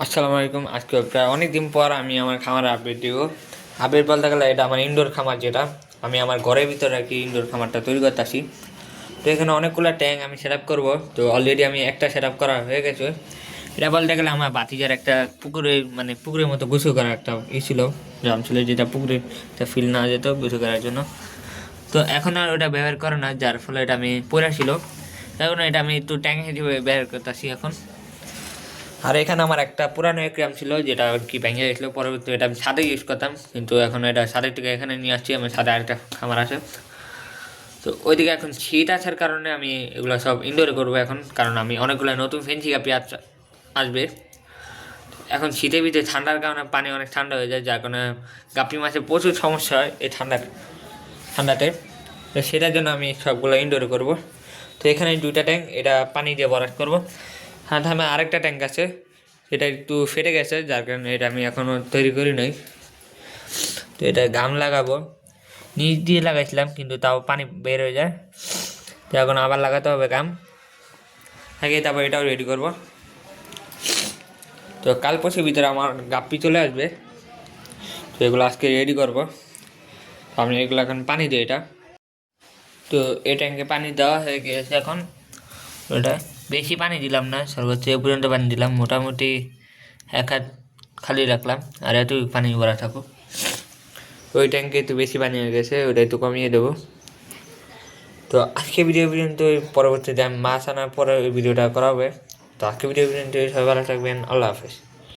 আসসালামু আলাইকুম। আজকে প্রায় অনেক দিন পর আমি আমার খামারে আপডেট দিব। আপডেট বলতে গেলে এটা আমার ইনডোর খামার, যেটা আমি আমার ঘরের ভিতরে আর কি ইনডোর খামারটা তৈরি করতে আসি। তো এখানে অনেকগুলো ট্যাঙ্ক আমি সেট আপ করবো। তো অলরেডি আমি একটা সেট আপ করা হয়ে গেছে। এটা বলতে গেলে আমার বাতিজার একটা পুকুরে, মানে পুকুরের মতো গোসল করার একটা ছিল, গ্রাম ছিল, যেটা পুকুরে ফিল না যেত গোসল করার জন্য। তো এখন আর ওটা ব্যবহার করে না, যার ফলে এটা আমি পড়া ছিল। এখন এটা আমি একটু ট্যাঙ্ক হিসেবে ব্যবহার করতেছি এখন। আর এখানে আমার একটা পুরানো অ্যাকুয়ারিয়াম ছিল, যেটা আর কি ভেঙে গেছিলো। পরবর্তী এটা আমি ছাদে ইউজ করতাম, কিন্তু এখন এটা ছাদের থেকে এখানে নিয়ে আসছি। আমার ছাদে আরেকটা খামার আছে। তো ওইদিকে এখন শীত আসার কারণে আমি এগুলো সব ইনডোরে করবো এখন, কারণ আমি অনেকগুলো নতুন ফেন্সি গাপি আসবে। এখন শীতের ভিতরে ঠান্ডার কারণে পানি অনেক ঠান্ডা হয়ে যায়, যার কারণে গাপি মাছে প্রচুর সমস্যা হয় এই ঠান্ডাতে। তো সেটার জন্য আমি সবগুলো ইনডোরে করব। তো এখানে দুইটা ট্যাঙ্ক, এটা পানি দিয়ে ভরাট করবো। হ্যাঁ, আমার আরেকটা ট্যাঙ্ক আছে, এটা একটু ফেটে গেছে, যার কারণে এটা আমি এখনও তৈরি করি নাই। তো এটা গাম লাগাবো, নিচ দিয়ে লাগাইছিলাম কিন্তু তাও পানি বের হয়ে যায়। তো এখন আবার লাগাতে হবে গাম আগে, তারপর এটাও রেডি করব। তো কাল পরশুর ভিতরে আমার গাপ্পি চলে আসবে। তো এগুলো আজকে রেডি করব। তো আমি এগুলো এখন পানি দিই এটা। তো এই ট্যাঙ্কে পানি দেওয়া হয়ে গেছে এখন। ওটা বেশি পানি দিলাম না, সর্বোচ্চ এ পর্যন্ত পানি দিলাম, মোটামুটি এক হাত খালি রাখলাম, আর এত পানি ভরা থাকুক। ওই ট্যাঙ্কে একটু বেশি পানি হয়ে গেছে, ওটা একটু কমিয়ে দেবো। তো আজকে ভিডিও পর্যন্ত, পরবর্তীতে আমি মাছ আনার পরে ওই ভিডিওটা করা হবে। তো আজকে ভিডিও পর্যন্ত সবাই ভালো থাকবেন। আল্লাহ হাফেজ।